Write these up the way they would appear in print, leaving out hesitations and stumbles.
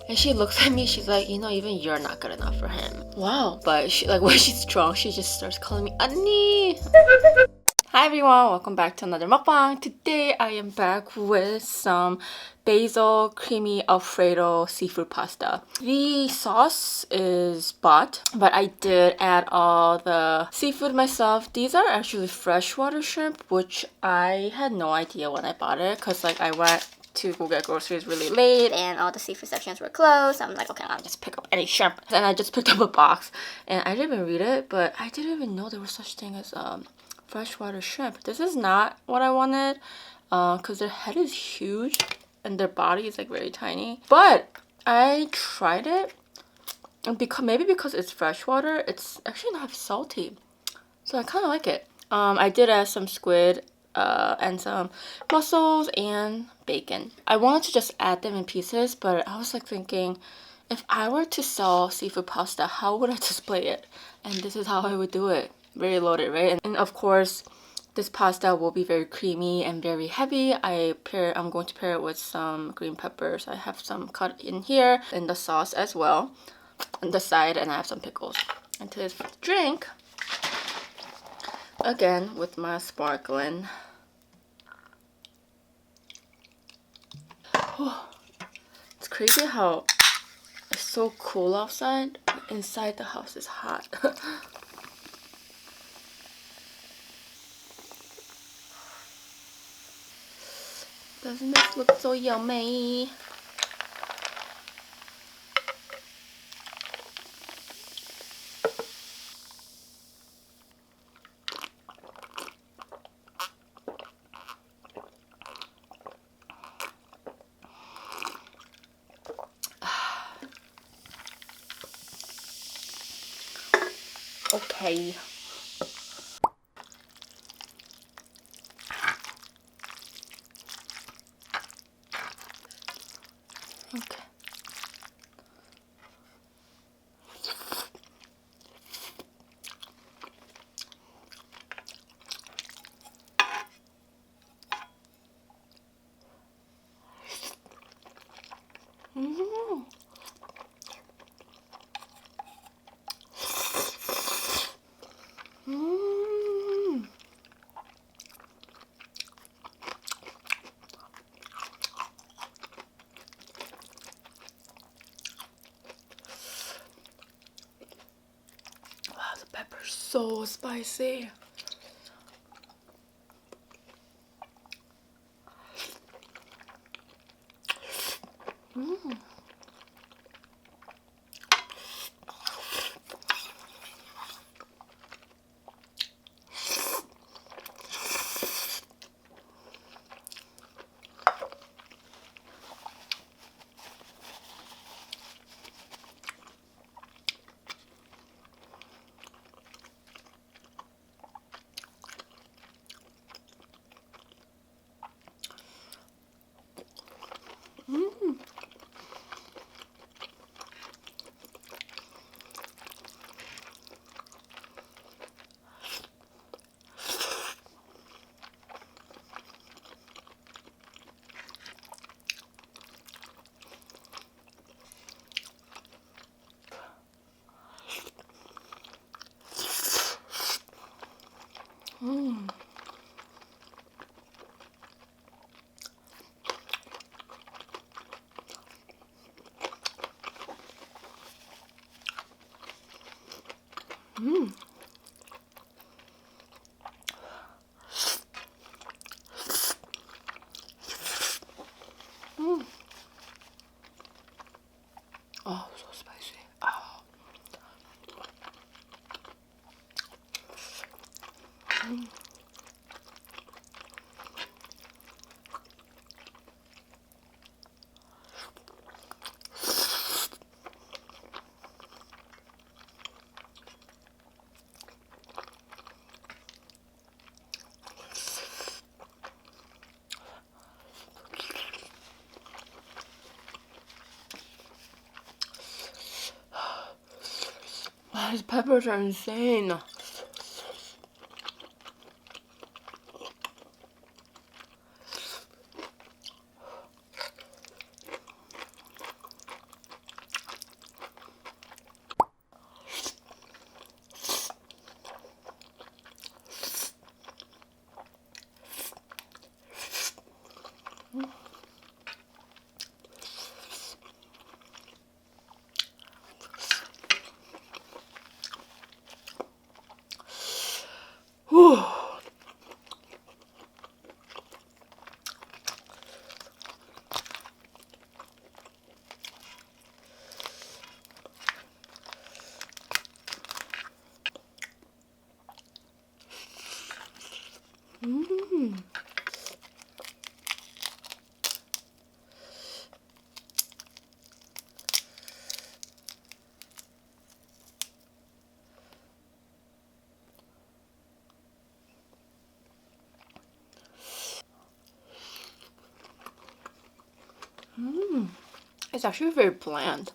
And she looks at me, she's like, you know, even you're not good enough for him. Wow. But she, like, when she's drunk, she just starts calling me Annie. Hi everyone, welcome back to another mukbang. Today I am back with some basil creamy Alfredo seafood pasta. The sauce is bought, but I did add all the seafood myself. These are actually freshwater shrimp, which I had no idea when I bought it because like I went to go get groceries really late and all the seafood sections were closed. I'm like, okay, I'll just pick up any shrimp. And I just picked up a box and I didn't even read it, but I didn't even know there was such thing as freshwater shrimp. This is not what I wanted because their head is huge and their body is like very tiny. But I tried it and maybe because it's freshwater, it's actually not salty. So I kind of like it. I did add some squid and some mussels and bacon. I wanted to just add them in pieces, but I was like thinking, if I were to sell seafood pasta, how would I display it? And this is how I would do it. Very loaded, right? And of course, this pasta will be very creamy and very heavy. I'm going to pair it with some green peppers. I have some cut in here in the sauce as well on the side, and I have some pickles. And today's drink, again with my sparkling. It's crazy how it's so cool outside, but inside the house is hot. Doesn't this look so yummy? Okay. Okay. Mm-hmm. Mm. Wow, the pepper's so spicy. Mm. Mm. Mm. Mm. Mm. Oh, so spicy. Oh. Mm. Wow, these peppers are insane. Mmm. Mmm. It's actually very bland.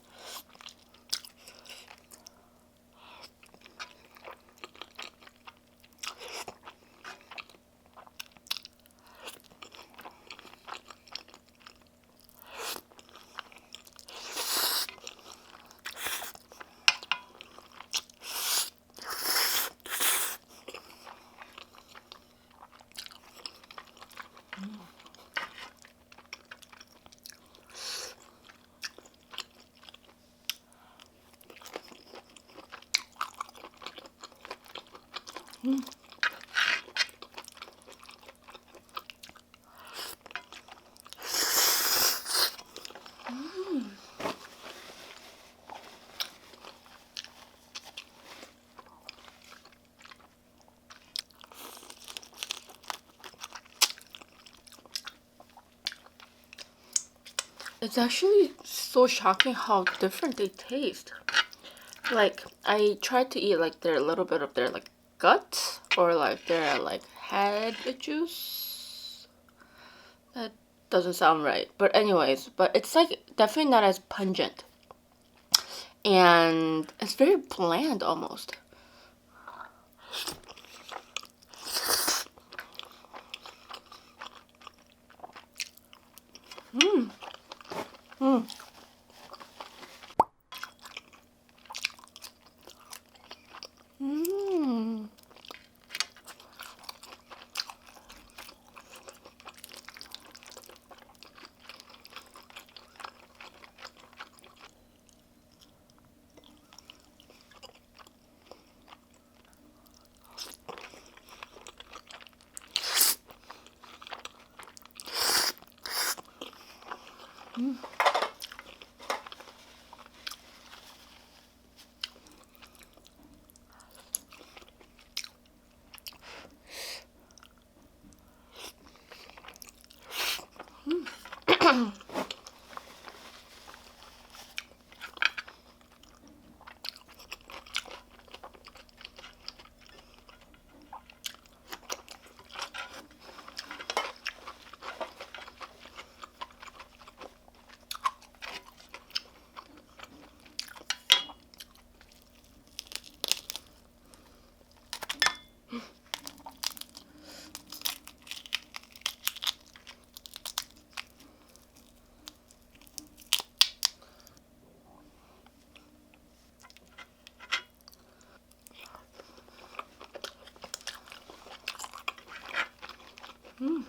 Mm. It's actually so shocking how different they taste. Like, I tried to eat like their little bit of their like gut or like their like head juice. That doesn't sound right. But anyways, but it's like definitely not as pungent. And it's very bland almost. Mmm. Mmm. Mmm. Mm. Mm.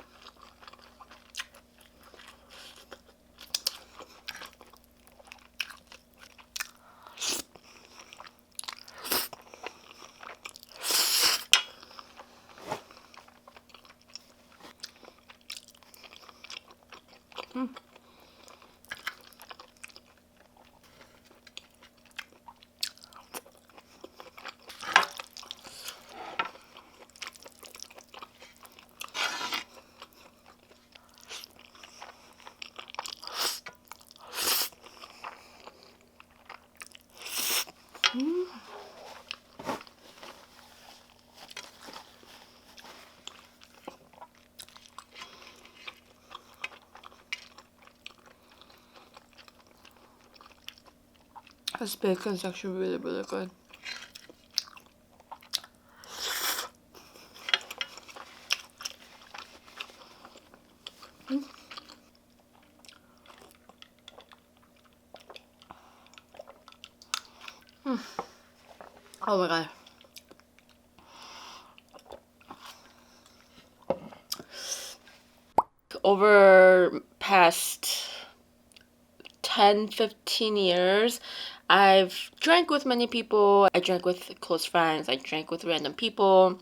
Mm. Mm. This bacon's actually really, really good. Mm. Mm. Oh my god. Over past 10-15 years, I've drank with many people. I drank with close friends. I drank with random people.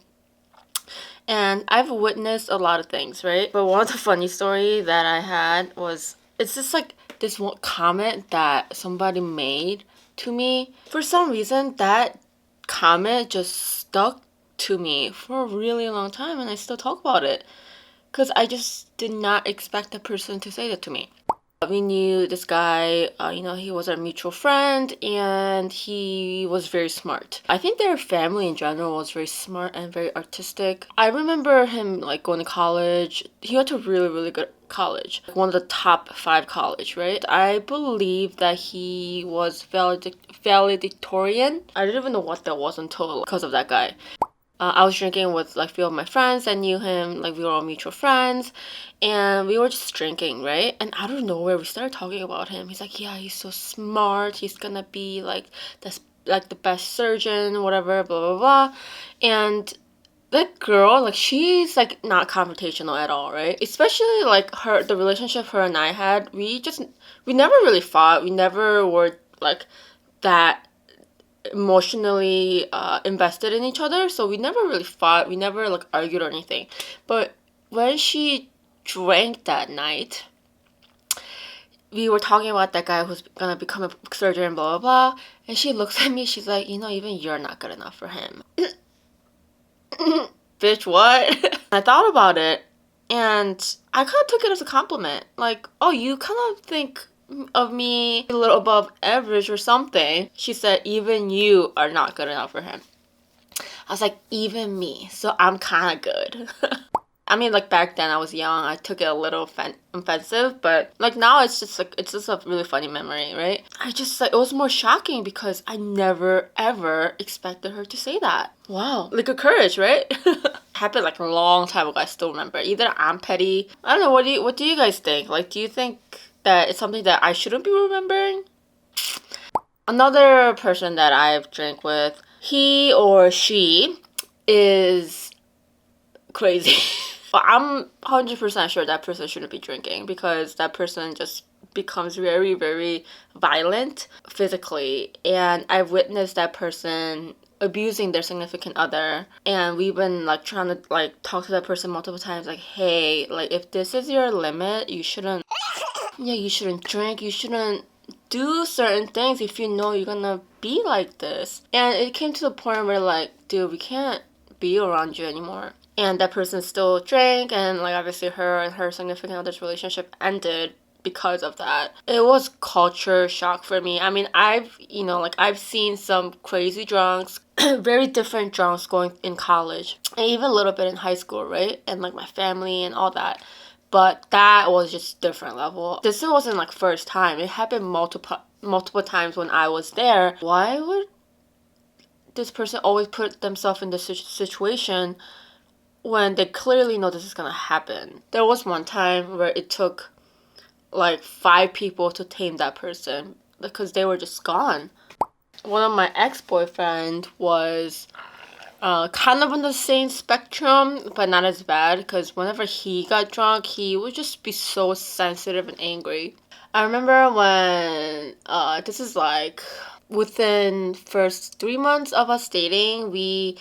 And I've witnessed a lot of things, right? But one of the funny story that I had was, it's just like this one comment that somebody made to me. For some reason, that comment just stuck to me for a really long time, and I still talk about it because I just did not expect the person to say that to me. We knew this guy, he was our mutual friend, and he was very smart. I think their family in general was very smart and very artistic. I remember him like going to college. He went to a really, really good college, one of the top 5 college, right? I believe that he was valedictorian. I didn't even know what that was until because of that guy. I was drinking with like a few of my friends that knew him, like we were all mutual friends, and we were just drinking, right? And out of nowhere, we started talking about him. He's like, yeah, he's so smart. He's gonna be like the best surgeon, whatever, blah blah blah. And that girl, like she's like not confrontational at all, right? Especially like the relationship her and I had. We never really fought. We never were like that emotionally invested in each other, so we never really fought. We never like argued or anything. But when she drank that night, we were talking about that guy who's gonna become a surgeon, blah blah blah, and she looks at me, she's like, even you're not good enough for him. Bitch, what? I thought about it, and I kind of took it as a compliment, like, oh, you kind of think of me a little above average or something. She said, even you are not good enough for him. I was like, even me, so I'm kind of good. I mean, like back then I was young, I took it a little offensive, but like now it's just a really funny memory, right? I just like, it was more shocking because I never ever expected her to say that. Wow, like a courage, right? Happened like a long time ago. I still remember. Either I'm petty, I don't know. What do you guys think? Like, do you think that it's something that I shouldn't be remembering? Another person that I've drank with, he or she is crazy. But I'm 100% sure that person shouldn't be drinking because that person just becomes very, very violent physically. And I've witnessed that person abusing their significant other, and we've been like trying to like talk to that person multiple times, like, hey, like if this is your limit, you shouldn't drink, you shouldn't do certain things if you know you're gonna be like this. And it came to the point where like, dude, we can't be around you anymore. And that person still drank, and like obviously her and her significant other's relationship ended because of that. It was culture shock for me. I mean, I've seen some crazy drunks, very different drunks going in college, and even a little bit in high school, right? And like my family and all that. But that was just different level. This wasn't like first time. It happened multiple times when I was there. Why would this person always put themselves in this situation when they clearly know this is gonna happen? There was one time where it took like 5 people to tame that person because they were just gone. One of my ex-boyfriend was kind of on the same spectrum, but not as bad, because whenever he got drunk, he would just be so sensitive and angry. I remember when, this is like within first 3 months of us dating, we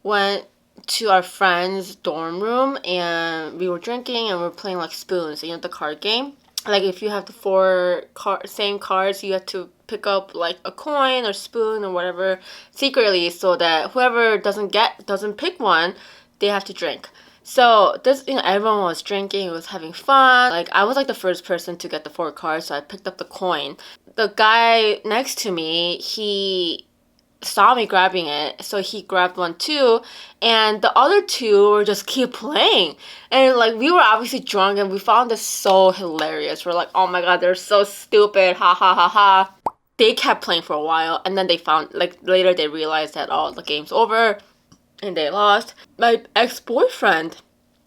went to our friend's dorm room and we were drinking and we were playing like spoons, the card game. Like if you have the 4 same cards, you have to pick up like a coin or spoon or whatever secretly, so that whoever doesn't pick one, they have to drink. So this, everyone was drinking, it was having fun. Like I was like the first person to get the 4 cards, so I picked up the coin. The guy next to me, he saw me grabbing it, so he grabbed one too, and the other 2 were just keep playing. And like we were obviously drunk and we found this so hilarious. We're like, oh my god, they're so stupid, ha ha ha ha. They kept playing for a while, and then they found, like later they realized that the game's over and they lost. My ex-boyfriend,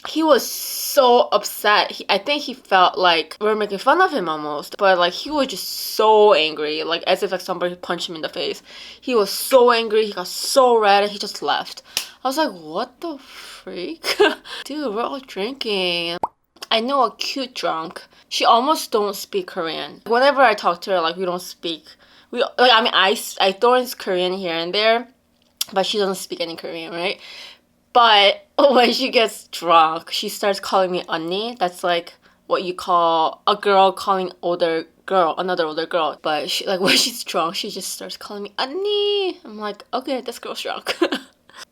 he was so upset. I think he felt like we were making fun of him almost, but like he was just so angry, like as if like somebody punched him in the face. He was so angry, he got so red, and he just left. I was like, what the freak? Dude, we're all drinking. I know a cute drunk. She almost don't speak Korean. Whenever I talk to her, like we don't speak. I throw in Korean here and there, but she doesn't speak any Korean, right? But when she gets drunk, she starts calling me 언니. That's like what you call a girl calling another older girl. But she, like when she's drunk, she just starts calling me 언니. I'm like, okay, this girl's drunk.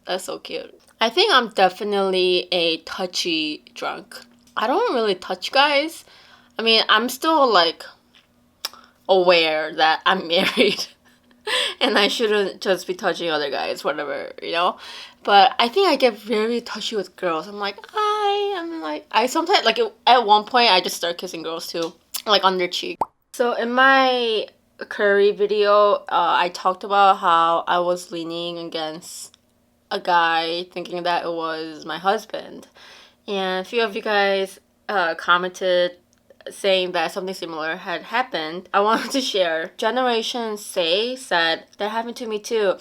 That's so cute. I think I'm definitely a touchy drunk. I don't really touch guys. I mean, I'm still like aware that I'm married and I shouldn't just be touching other guys, whatever, you know? But I think I get very touchy with girls. I'm like, I sometimes, like, at one point, I just start kissing girls too, like on their cheek. So in my curry video, I talked about how I was leaning against a guy thinking that it was my husband. And a few of you guys commented saying that something similar had happened. I wanted to share. Generation Say said, that happened to me too.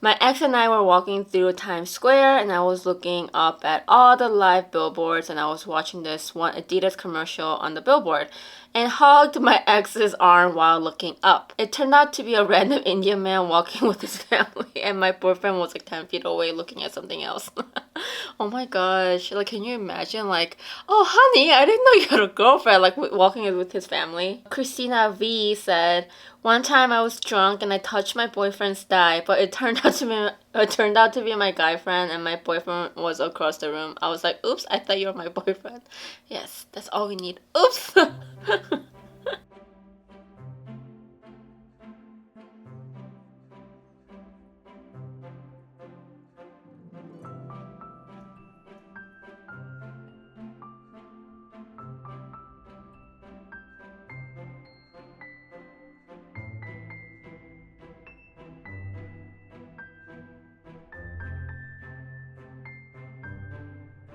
My ex and I were walking through Times Square and I was looking up at all the live billboards and I was watching this one Adidas commercial on the billboard and hugged my ex's arm while looking up. It turned out to be a random Indian man walking with his family and my boyfriend was like 10 feet away looking at something else. Oh my gosh, like can you imagine like, oh honey, I didn't know you had a girlfriend, like walking with his family. Christina V said, one time I was drunk and I touched my boyfriend's thigh, but it turned out to be my guy friend and my boyfriend was across the room. I was like, oops, I thought you were my boyfriend. Yes, that's all we need. Oops.